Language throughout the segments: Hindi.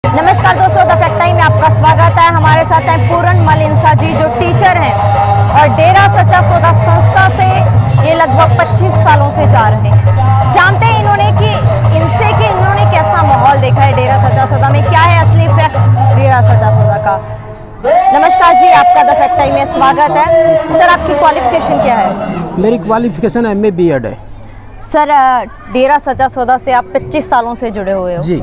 नमस्कार दोस्तों, द फैक्ट टाइम में आपका स्वागत है। हमारे साथ हैं पूरनमल इंसा जी, जो टीचर हैं और डेरा सच्चा सौदा संस्था से ये लगभग 25 सालों से जा रहे हैं। जानते हैं इन्होंने कैसा माहौल देखा है डेरा सच्चा सौदा में, क्या है असली फैक्ट डेरा सच्चा सौदा का। नमस्कार जी, आपका द फैक्ट टाइम में स्वागत है। सर, आपकी क्वालिफिकेशन क्या है? मेरी क्वालिफिकेशन MA BEd है। सर, डेरा सच्चा सौदा से आप 25 सालों से जुड़े हुए हो जी।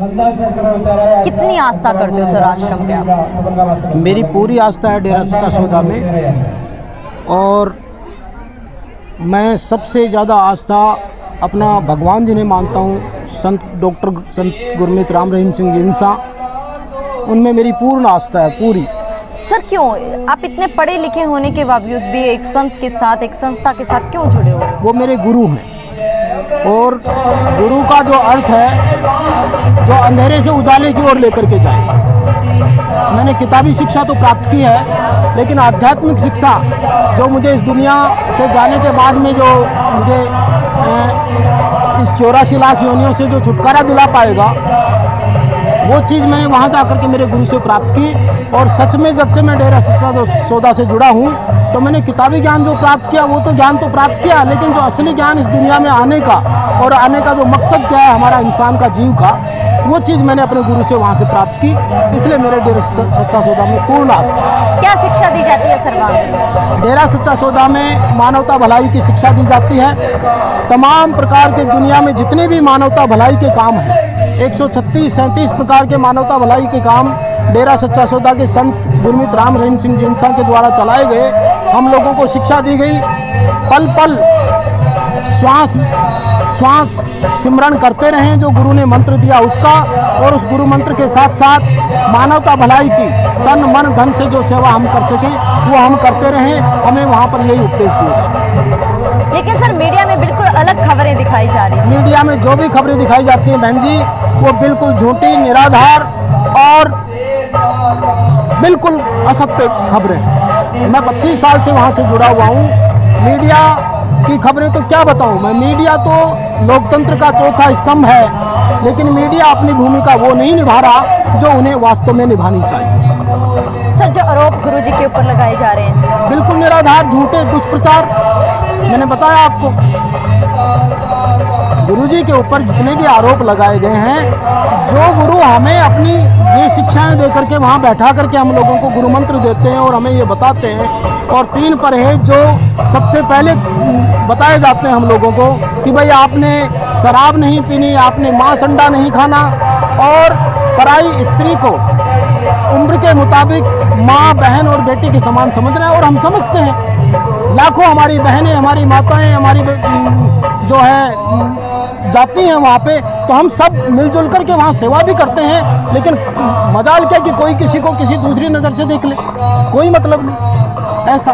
कितनी आस्था करते हो सर आश्रम पे आप? मेरी पूरी आस्था है डेरा सच्चा सौदा में, और मैं सबसे ज़्यादा आस्था अपना भगवान जी ने मानता हूँ। संत गुरमीत राम रहीम सिंह जी इंसा, उनमें मेरी पूर्ण आस्था है, पूरी। सर, क्यों आप इतने पढ़े लिखे होने के बावजूद भी एक संत के साथ, एक संस्था के साथ क्यों जुड़े हुए हो? वो मेरे गुरु हैं, और गुरु का जो अर्थ है, जो अंधेरे से उजाले की ओर लेकर के जाए। मैंने किताबी शिक्षा तो प्राप्त की है, लेकिन आध्यात्मिक शिक्षा जो मुझे इस दुनिया से जाने के बाद में जो मुझे इस 84 लाख योनियों से जो छुटकारा दिला पाएगा, वो चीज़ मैंने वहाँ जा कर के मेरे गुरु से प्राप्त की। और सच में जब से मैं डेरा सच्चा सौदा से जुड़ा हूँ, तो मैंने किताबी ज्ञान जो प्राप्त किया वो तो ज्ञान तो प्राप्त किया, लेकिन जो असली ज्ञान इस दुनिया में आने का और आने का जो मकसद क्या है हमारा इंसान का, जीव का, वो चीज़ मैंने अपने गुरु से वहाँ से प्राप्त की। इसलिए मेरे डेरा सच्चा सौदा में पूर्ण आस्था। क्या शिक्षा दी जाती है सर वहाँ? डेरा सच्चा सौदा में मानवता भलाई की शिक्षा दी जाती है। तमाम प्रकार के दुनिया में जितने भी मानवता भलाई के काम हैं, 136-37 प्रकार के मानवता भलाई के काम डेरा सच्चा सौदा के संत गुरमीत राम रहीम सिंह जी इंसा के द्वारा चलाए गए। हम लोगों को शिक्षा दी गई, पल पल श्वास श्वास सिमरण करते रहें जो गुरु ने मंत्र दिया उसका, और उस गुरु मंत्र के साथ साथ मानवता भलाई की तन मन धन से जो सेवा हम कर सकें वो हम करते रहें। हमें वहाँ पर यही उपदेश दिया जाता है। लेकिन सर, मीडिया में बिल्कुल अलग खबरें दिखाई जा रही हैं। मीडिया में जो भी खबरें दिखाई जाती हैं बहन जी, वो बिल्कुल झूठी, निराधार और बिल्कुल असत्य खबरें हैं। मैं 25 साल से वहाँ से जुड़ा हुआ हूँ। मीडिया की खबरें तो क्या बताऊँ मैं, मीडिया तो लोकतंत्र का चौथा स्तंभ है, लेकिन मीडिया अपनी भूमिका वो नहीं निभा रहा जो उन्हें वास्तव में निभानी चाहिए। सर, जो आरोप गुरुजी के ऊपर लगाए जा रहे हैं, बिल्कुल निराधार, झूठे, दुष्प्रचार। मैंने बताया आपको, गुरुजी के ऊपर जितने भी आरोप लगाए गए हैं, जो गुरु हमें अपनी ये शिक्षाएं दे करके वहाँ बैठा करके हम लोगों को गुरु मंत्र देते हैं और हमें ये बताते हैं, और 3 परहेज जो सबसे पहले बताए जाते हैं हम लोगों को कि भाई आपने शराब नहीं पीनी, आपने मांस अंडा नहीं खाना, और पराई स्त्री को उम्र के मुताबिक माँ, बहन और बेटी के समान समझना है। और हम समझते हैं, लाखों हमारी बहनें, हमारी माताएं, हमारी जो है जाती हैं वहाँ पे, तो हम सब मिलजुल करके वहाँ सेवा भी करते हैं। लेकिन मजाल क्या कि कोई किसी को किसी दूसरी नज़र से देख ले, कोई मतलब नहीं ऐसा।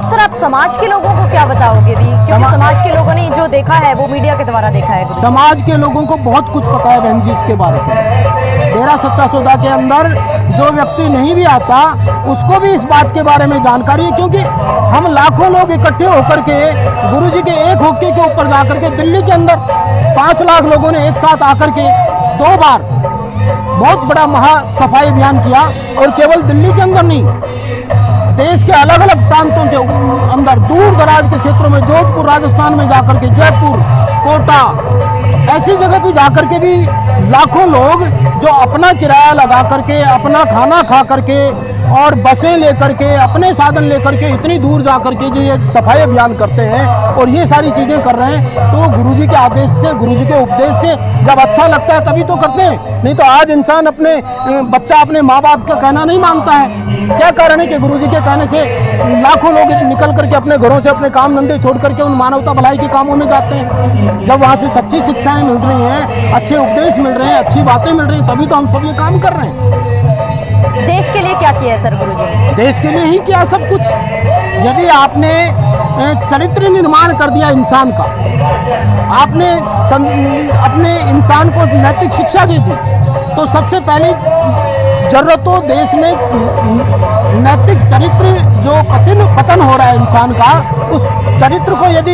सर, आप समाज के लोगों को क्या बताओगे भी, क्योंकि समाज के लोगों ने जो देखा है वो मीडिया के द्वारा देखा है। समाज के लोगों को बहुत कुछ पता है बहन जी इसके बारे में। डेरा सच्चा सौदा के अंदर जो व्यक्ति नहीं भी आता, उसको भी इस बात के बारे में जानकारी है, क्योंकि हम लाखों लोग इकट्ठे होकर के गुरुजी के एक होके के ऊपर जाकर के दिल्ली के अंदर 5 लाख लोगों ने एक साथ आकर के 2 बार बहुत बड़ा महा सफाई अभियान किया। और केवल दिल्ली के अंदर नहीं, देश के अलग अलग प्रांतों के अंदर, दूर दराज के क्षेत्रों में, जोधपुर राजस्थान में जाकर के, जयपुर, कोटा, ऐसी जगह पे जाकर के भी लाखों लोग जो अपना किराया लगा करके, अपना खाना खा करके और बसें लेकर के, अपने साधन लेकर के इतनी दूर जा करके जो ये सफाई अभियान करते हैं और ये सारी चीज़ें कर रहे हैं, तो वो गुरुजी के आदेश से, गुरुजी के उपदेश से जब अच्छा लगता है तभी तो करते हैं। नहीं तो आज इंसान अपने बच्चा अपने माँ बाप का कहना नहीं मानता है। क्या कारण है कि गुरुजी के कहने से लाखों लोग निकल करके अपने घरों से, अपने काम धंधे छोड़ करके उन मानवता भलाई के कामों में जाते हैं। जब वहाँ से सच्ची शिक्षाएं मिल रही हैं, अच्छे उपदेश मिल रहे हैं, अच्छी बातें मिल रही हैं, तभी तो हम सब ये काम कर रहे हैं। देश के लिए क्या किया है सर गुरुजी ने? देश के लिए ही किया सब कुछ। यदि आपने चरित्र निर्माण कर दिया इंसान का, आपने अपने इंसान को नैतिक शिक्षा दे दी, तो सबसे पहले जरूरत तो देश में नैतिक चरित्र जो पतन हो रहा है इंसान का, उस चरित्र को यदि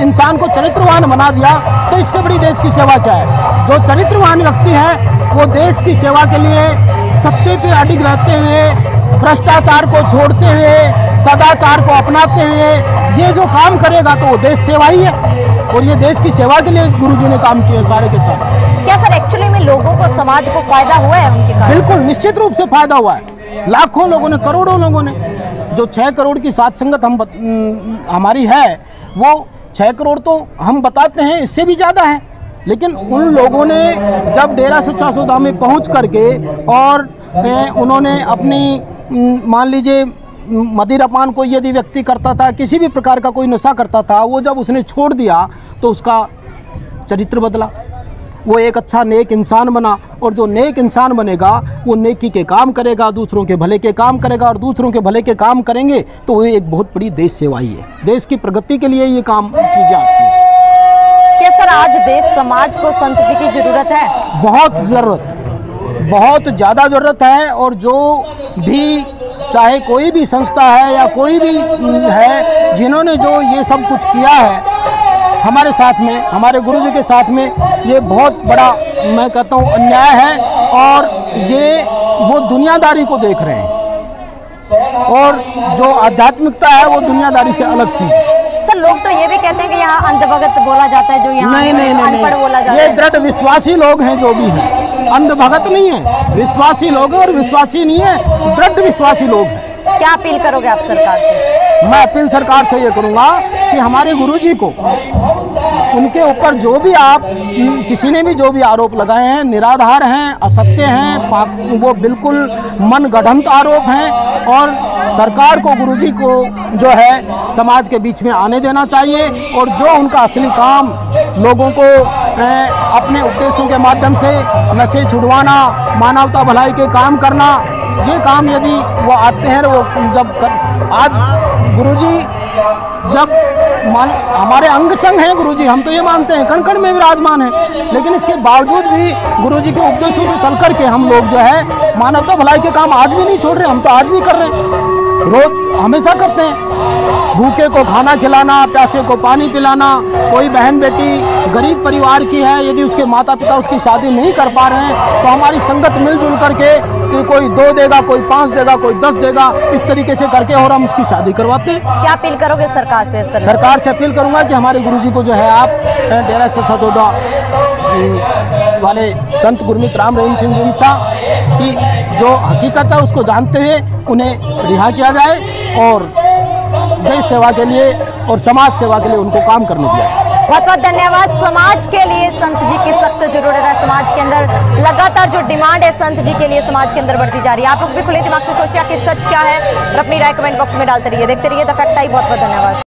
इंसान को चरित्रवान बना दिया तो इससे बड़ी देश की सेवा क्या है। जो चरित्रवान व्यक्ति है वो देश की सेवा के लिए सत्य पे अडिग रहते हुए, भ्रष्टाचार को छोड़ते हुए, सदाचार को अपनाते हुए ये जो काम करेगा तो वो देश सेवा ही है, और ये देश की सेवा के लिए गुरुजी ने काम किए सारे के सारे। क्या सर एक्चुअली में लोगों को, समाज को फायदा हुआ है उनके कारण? बिल्कुल निश्चित रूप से फायदा हुआ है। लाखों लोगों ने, करोड़ों लोगों ने, जो 6 करोड़ की साथ संगत हमारी है, वो 6 करोड़ तो हम बताते हैं, इससे भी ज़्यादा है, लेकिन उन लोगों ने जब डेरा सच्चा सौदा में पहुंच करके और उन्होंने अपनी, मान लीजिए मदिरापान कोई यदि व्यक्ति करता था, किसी भी प्रकार का कोई नशा करता था, वो जब उसने छोड़ दिया तो उसका चरित्र बदला, वो एक अच्छा नेक इंसान बना, और जो नेक इंसान बनेगा वो नेकी के काम करेगा, दूसरों के भले के काम करेगा, और दूसरों के भले के काम करेंगे तो वो एक बहुत बड़ी देश सेवा ही है। देश की प्रगति के लिए ये काम चीज़ें आती हैं। क्या सर आज देश समाज को संत जी की जरूरत है? बहुत ज़रूरत, बहुत ज़्यादा ज़रूरत है। और जो भी, चाहे कोई भी संस्था है या कोई भी है, जिन्होंने जो ये सब कुछ किया है हमारे साथ में, हमारे गुरुजी के साथ में, ये बहुत बड़ा, मैं कहता हूँ, अन्याय है। और ये वो दुनियादारी को देख रहे हैं, और जो आध्यात्मिकता है वो दुनियादारी से अलग चीज़ है। सर लोग तो ये भी कहते हैं कि यहाँ अंधभगत बोला जाता है, जो यहाँ अनपढ़ बोला जाता है। ये दृढ़ विश्वासी लोग हैं, जो भी हैं, अंधभगत नहीं है, विश्वासी लोग हैं, और विश्वासी नहीं है, दृढ़ विश्वासी लोग हैं। क्या अपील करोगे आप सरकार से? मैं अपील सरकार से ये करूँगा कि हमारे गुरुजी को, उनके ऊपर जो भी आप, किसी ने भी जो भी आरोप लगाए हैं, निराधार हैं, असत्य हैं, वो बिल्कुल मनगढ़ंत आरोप हैं, और सरकार को, गुरुजी को जो है समाज के बीच में आने देना चाहिए, और जो उनका असली काम लोगों को अपने उपदेशों के माध्यम से नशे छुड़वाना, मानवता भलाई के काम करना, ये काम यदि वो आते हैं, वो आज गुरुजी जब हमारे अंग संग हैं गुरुजी, हम तो ये मानते हैं कण कण में विराजमान है, लेकिन इसके बावजूद भी गुरुजी के उपदेशों पर चल करके हम लोग जो है मानवता भलाई के काम आज भी नहीं छोड़ रहे, हम तो आज भी कर रहे हैं, रोज हमेशा करते हैं। भूखे को खाना खिलाना, प्यासे को पानी पिलाना, कोई बहन बेटी गरीब परिवार की है, यदि उसके माता पिता उसकी शादी नहीं कर पा रहे हैं तो हमारी संगत मिलजुल करके, कि कोई 2 देगा, कोई 5 देगा, कोई 10 देगा, इस तरीके से करके और हम उसकी शादी करवाते हैं। क्या अपील करोगे सरकार से? सरकार से अपील करूंगा कि हमारे गुरुजी को जो है आप डेरा सच्चा सौदा वाले संत गुरमीत राम रहीम सिंह जिनसा की जो हकीकत है उसको जानते हुए उन्हें रिहा किया जाए, और देश सेवा के लिए और समाज सेवा के लिए उनको काम करने दिया। बहुत बहुत धन्यवाद। समाज के लिए संत जी की सख्त जरूरत है, समाज के अंदर लगातार जो डिमांड है संत जी के लिए समाज के अंदर बढ़ती जा रही है। आप लोग भी खुले दिमाग से सोचिए कि सच क्या है, और अपनी राय कमेंट बॉक्स में डालते रहिए, देखते रहिए द फैक्ट टाइम। बहुत बहुत धन्यवाद।